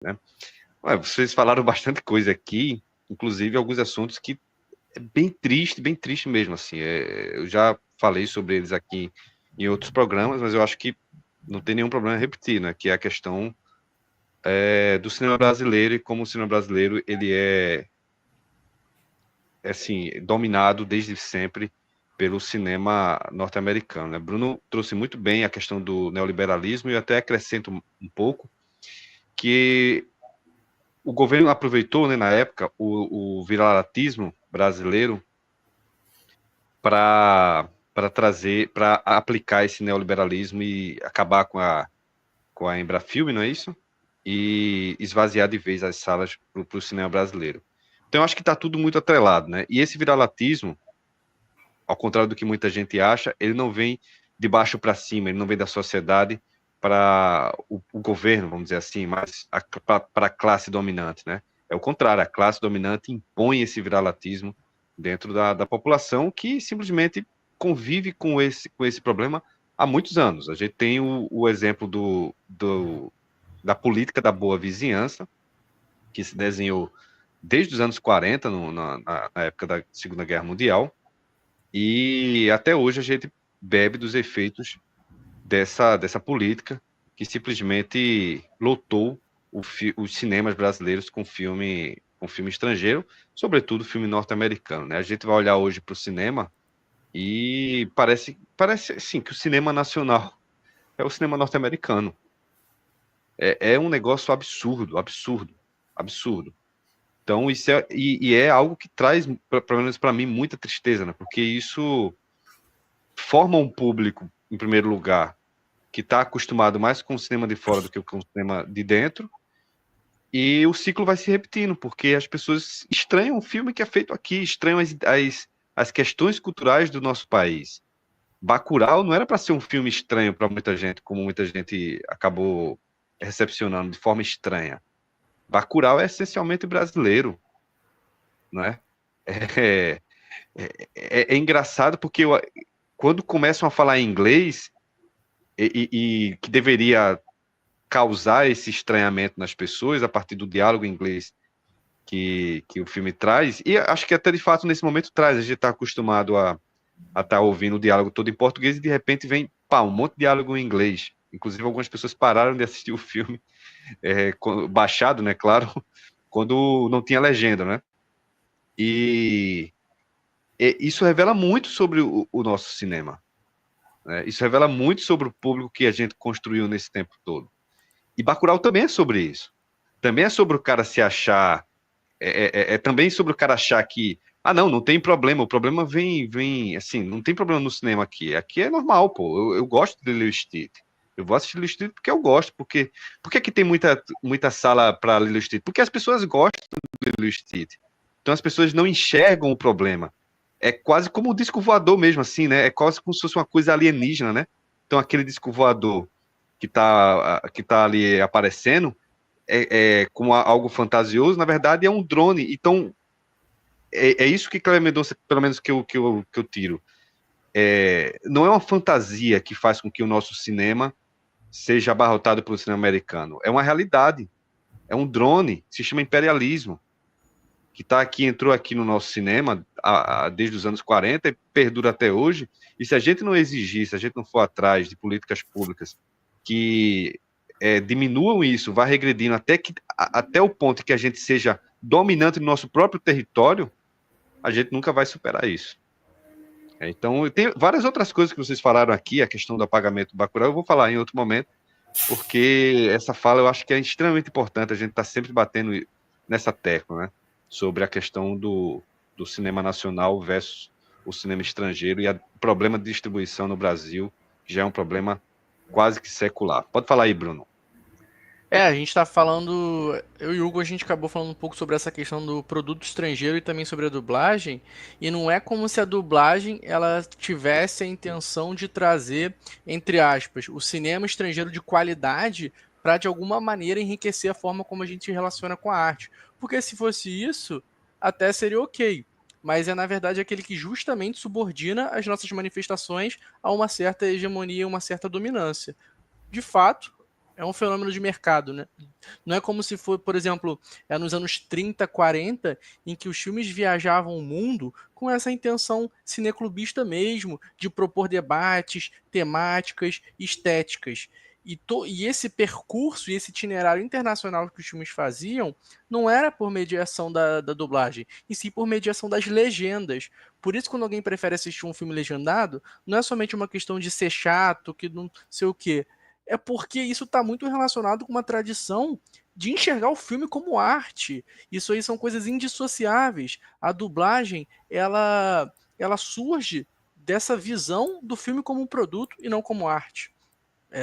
né? Ué, vocês falaram bastante coisa aqui, inclusive alguns assuntos que é bem triste mesmo, assim. Eu já falei sobre eles aqui em outros programas, mas eu acho que não tem nenhum problema em repetir, né? Que é a questão do cinema brasileiro e como o cinema brasileiro ele é assim, dominado desde sempre pelo cinema norte-americano, né? Bruno trouxe muito bem a questão do neoliberalismo e eu até acrescento um pouco que o governo aproveitou, né, na época, o viralatismo brasileiro para trazer, para aplicar esse neoliberalismo e acabar com a Embrafilme, não é isso? E esvaziar de vez as salas para o cinema brasileiro. Então, eu acho que está tudo muito atrelado, né? E esse viralatismo, ao contrário do que muita gente acha, ele não vem de baixo para cima, ele não vem da sociedade para o governo, vamos dizer assim, mas para a classe dominante, né? É o contrário, a classe dominante impõe esse viralatismo dentro da população que simplesmente convive com esse problema há muitos anos. A gente tem o exemplo da política da boa vizinhança, que se desenhou desde os anos 40, na época da Segunda Guerra Mundial, e até hoje a gente bebe dos efeitos dessa política que simplesmente lotou os cinemas brasileiros com filme estrangeiro, sobretudo filme norte-americano, né? A gente vai olhar hoje para o cinema e parece assim que o cinema nacional é o cinema norte-americano. É um negócio absurdo, absurdo, absurdo. Então isso e é algo que traz, pelo menos para mim, muita tristeza, né? Porque isso forma um público, em primeiro lugar, que está acostumado mais com o cinema de fora do que com o cinema de dentro, e o ciclo vai se repetindo, porque as pessoas estranham o filme que é feito aqui, estranham as questões culturais do nosso país. Bacurau não era para ser um filme estranho para muita gente, como muita gente acabou recepcionando de forma estranha. Bacurau é essencialmente brasileiro, né? É, é engraçado porque quando começam a falar em inglês, e que deveria causar esse estranhamento nas pessoas a partir do diálogo em inglês que o filme traz, e acho que até de fato nesse momento traz, a gente está acostumado a estar ouvindo o diálogo todo em português e de repente vem pá, um monte de diálogo em inglês. Inclusive algumas pessoas pararam de assistir o filme, baixado, né, claro, quando não tinha legenda, né? E, e isso revela muito sobre o nosso cinema, né? Isso revela muito sobre o público que a gente construiu nesse tempo todo. E Bacurau também é sobre isso. Também é sobre o cara se achar. É também sobre o cara achar que. Ah, não, não tem problema. O problema vem assim, não tem problema no cinema aqui. Aqui é normal, pô. Eu gosto de Lilo Stitch. Eu vou assistir Lilo Stitch porque eu gosto. Por que aqui tem muita sala para Lilo Stitch? Porque as pessoas gostam de Lilo Stitch. Então as pessoas não enxergam o problema. É quase como o disco voador mesmo, assim, né? É quase como se fosse uma coisa alienígena, né? Então aquele disco voador que tá ali aparecendo como algo fantasioso, na verdade é um drone. Então, é isso que Cleber Mendonça, pelo menos que eu tiro. Não é uma fantasia que faz com que o nosso cinema seja abarrotado pelo cinema americano. É uma realidade. É um drone, se chama imperialismo, que tá aqui, entrou aqui no nosso cinema desde os anos 40 e perdura até hoje. E se a gente não exigir, se a gente não for atrás de políticas públicas que diminuam isso, vá regredindo até o ponto que a gente seja dominante no nosso próprio território, a gente nunca vai superar isso. Então, tem várias outras coisas que vocês falaram aqui, a questão do apagamento do Bacurau, eu vou falar em outro momento, porque essa fala eu acho que é extremamente importante, a gente está sempre batendo nessa tecla, né? Sobre a questão do cinema nacional versus o cinema estrangeiro e o problema de distribuição no Brasil, que já é um problema quase que secular. Pode falar aí, Bruno. A gente tá falando. Eu e o Hugo, a gente acabou falando um pouco sobre essa questão do produto estrangeiro e também sobre a dublagem. E não é como se a dublagem ela tivesse a intenção de trazer, entre aspas, o cinema estrangeiro de qualidade para de alguma maneira enriquecer a forma como a gente se relaciona com a arte. Porque se fosse isso, até seria ok. Mas é na verdade aquele que justamente subordina as nossas manifestações a uma certa hegemonia, uma certa dominância. De fato, é um fenômeno de mercado, né? Não é como se for, por exemplo, nos anos 30, 40, em que os filmes viajavam o mundo com essa intenção cineclubista mesmo, de propor debates, temáticas, estéticas. E esse percurso e esse itinerário internacional que os filmes faziam não era por mediação da dublagem, e sim por mediação das legendas. Por isso, quando alguém prefere assistir um filme legendado, não é somente uma questão de ser chato, que não sei o quê. É porque isso está muito relacionado com uma tradição de enxergar o filme como arte. Isso aí são coisas indissociáveis. A dublagem, ela surge dessa visão do filme como um produto e não como arte.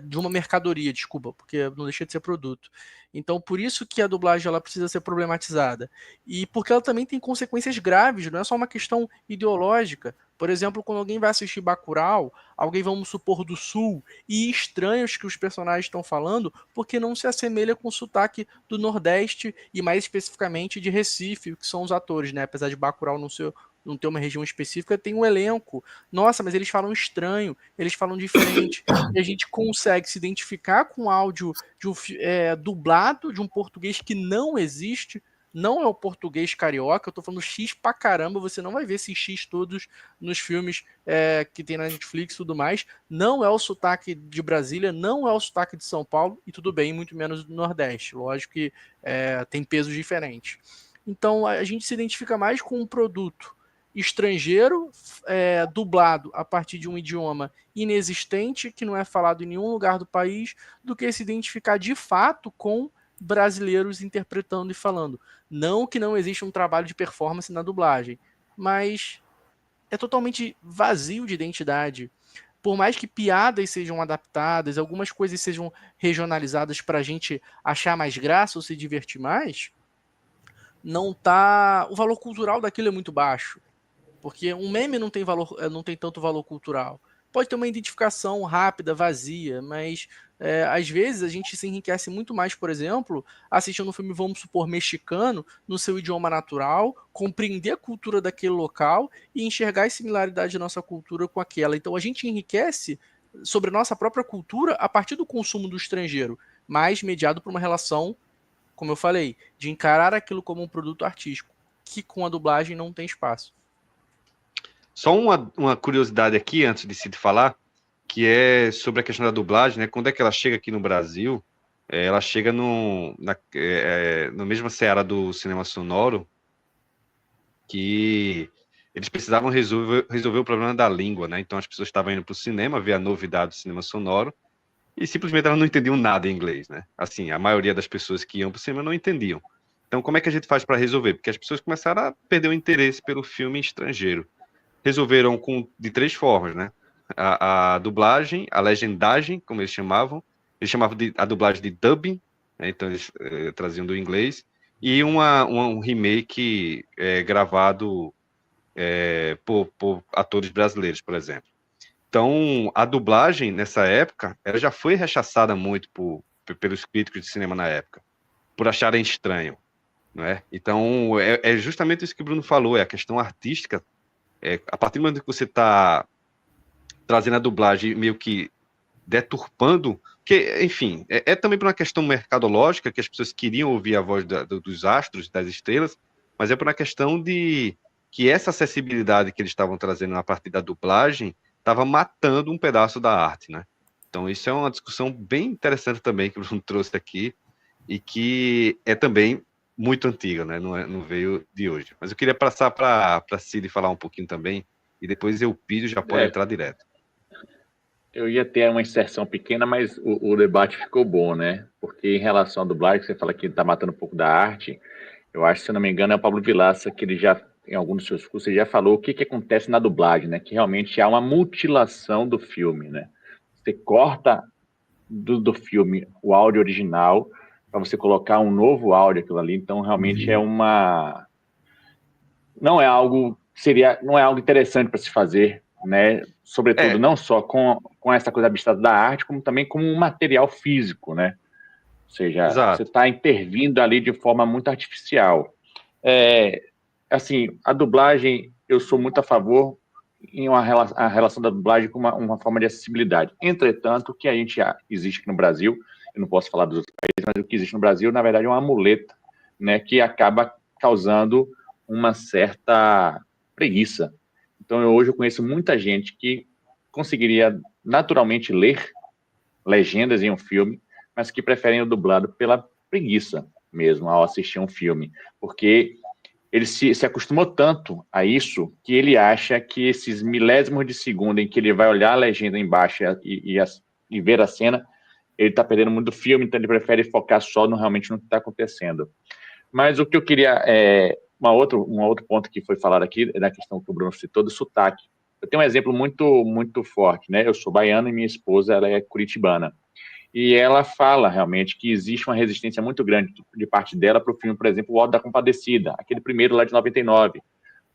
De uma mercadoria, desculpa, porque não deixa de ser produto. Então, por isso que a dublagem ela precisa ser problematizada. E porque ela também tem consequências graves, não é só uma questão ideológica. Por exemplo, quando alguém vai assistir Bacurau, alguém, vamos supor, do Sul, e estranha os que os personagens estão falando, porque não se assemelha com o sotaque do Nordeste, e mais especificamente de Recife, que são os atores, né? Apesar de Bacurau não ter uma região específica, tem um elenco. Nossa, mas eles falam estranho, eles falam diferente. E a gente consegue se identificar com o áudio de dublado de um português que não existe, não é o português carioca, eu tô falando X pra caramba, você não vai ver esses X todos nos filmes que tem na Netflix e tudo mais, não é o sotaque de Brasília, não é o sotaque de São Paulo, e tudo bem, muito menos do Nordeste, lógico que tem pesos diferentes. Então a gente se identifica mais com um produto estrangeiro, dublado a partir de um idioma inexistente, que não é falado em nenhum lugar do país, do que se identificar de fato com brasileiros interpretando e falando. Não que não exista um trabalho de performance na dublagem, mas é totalmente vazio de identidade. Por mais que piadas sejam adaptadas, algumas coisas sejam regionalizadas para a gente achar mais graça ou se divertir mais, não tá. O valor cultural daquilo é muito baixo. Porque um meme não tem valor, não tem tanto valor cultural. Pode ter uma identificação rápida, vazia, mas às vezes a gente se enriquece muito mais, por exemplo, assistindo um filme, vamos supor, mexicano, no seu idioma natural, compreender a cultura daquele local e enxergar as similaridades da nossa cultura com aquela. Então a gente enriquece sobre a nossa própria cultura a partir do consumo do estrangeiro, mas mediado por uma relação, como eu falei, de encarar aquilo como um produto artístico, que com a dublagem não tem espaço. Só uma curiosidade aqui, antes de Cid falar, que é sobre a questão da dublagem, né? Quando é que ela chega aqui no Brasil, ela chega no mesma seara do cinema sonoro, que eles precisavam resolver o problema da língua, né? Então as pessoas estavam indo para o cinema, ver a novidade do cinema sonoro, e simplesmente elas não entendiam nada em inglês, né? Assim, a maioria das pessoas que iam para o cinema não entendiam. Então como é que a gente faz para resolver? Porque as pessoas começaram a perder o interesse pelo filme estrangeiro. Resolveram de 3 formas, né? A dublagem, a legendagem, como eles chamavam a dublagem de dubbing, né? Então eles traziam do inglês, e um remake gravado por atores brasileiros, por exemplo. Então, a dublagem, nessa época, ela já foi rechaçada muito pelos críticos de cinema na época, por acharem estranho, não é? Então, é justamente isso que o Bruno falou, é a questão artística. A partir do momento que você está trazendo a dublagem meio que deturpando, que, enfim, também por uma questão mercadológica, que as pessoas queriam ouvir a voz dos astros, das estrelas, mas é por uma questão de que essa acessibilidade que eles estavam trazendo a partir da dublagem estava matando um pedaço da arte, né? Então isso é uma discussão bem interessante também que o Bruno trouxe aqui, e que é também muito antiga, né? Não veio de hoje. Mas eu queria passar para Cid falar um pouquinho também, e depois Eupídio já pode entrar direto. Eu ia ter uma inserção pequena, mas o debate ficou bom, né? Porque em relação à dublagem, você fala que está matando um pouco da arte, eu acho, se não me engano, é o Pablo Vilaça, que ele já, em algum dos seus cursos, ele já falou o que acontece na dublagem, né? Que realmente há uma mutilação do filme, né? Você corta do filme o áudio original para você colocar um novo áudio aquilo ali, então realmente é uma... Não é algo interessante para se fazer, né? Sobretudo, não só com essa coisa abstrata da arte, como também como um material físico, né? Ou seja, exato, você está intervindo ali de forma muito artificial. Assim, a dublagem, eu sou muito a favor em a relação da dublagem com uma forma de acessibilidade. Entretanto, o que existe aqui no Brasil, eu não posso falar dos outros países, mas o que existe no Brasil, na verdade, é uma muleta, né, que acaba causando uma certa preguiça. Então, hoje eu conheço muita gente que conseguiria naturalmente ler legendas em um filme, mas que preferem o dublado pela preguiça mesmo ao assistir um filme, porque ele se acostumou tanto a isso que ele acha que esses milésimos de segundo em que ele vai olhar a legenda embaixo e ver a cena, ele está perdendo muito do filme, então ele prefere focar só realmente no que está acontecendo. Mas o que eu queria, um outro ponto que foi falado aqui, na questão que o Bruno citou, do sotaque. Eu tenho um exemplo muito, muito forte, né? Eu sou baiano e minha esposa, ela é curitibana. E ela fala realmente que existe uma resistência muito grande de parte dela para o filme, por exemplo, O Auto da Compadecida, aquele primeiro lá de 99,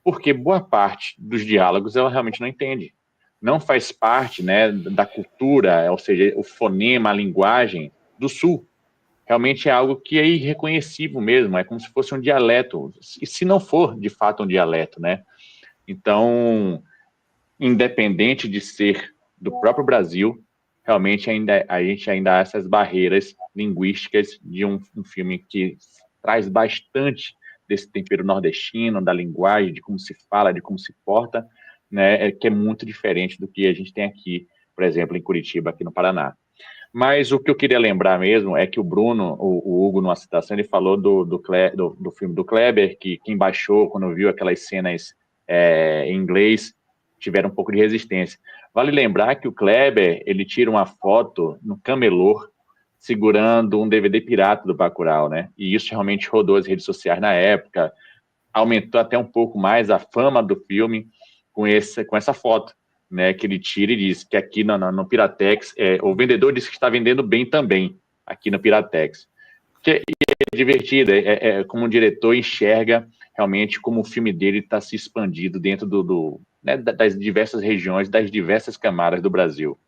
porque boa parte dos diálogos ela realmente não entende. Não faz parte, né, da cultura, ou seja, o fonema, a linguagem do Sul. Realmente é algo que é irreconhecível mesmo, é como se fosse um dialeto, e se não for de fato um dialeto, né? Então, independente de ser do próprio Brasil, realmente a gente ainda há essas barreiras linguísticas de um filme que traz bastante desse tempero nordestino, da linguagem, de como se fala, de como se porta, né, que é muito diferente do que a gente tem aqui, por exemplo, em Curitiba, aqui no Paraná. Mas o que eu queria lembrar mesmo é que o Bruno, o Hugo, numa citação, ele falou do filme do Kleber, que quem baixou, quando viu aquelas cenas em inglês, tiveram um pouco de resistência. Vale lembrar que o Kleber, ele tira uma foto no camelô, segurando um DVD pirata do Bacurau, né? E isso realmente rodou as redes sociais na época, aumentou até um pouco mais a fama do filme com essa foto, né? Que ele tira e diz que aqui no Piratex, o vendedor disse que está vendendo bem também, aqui no Piratex. E é divertido, como o diretor enxerga realmente como o filme dele está se expandindo dentro né, das diversas regiões, das diversas camadas do Brasil.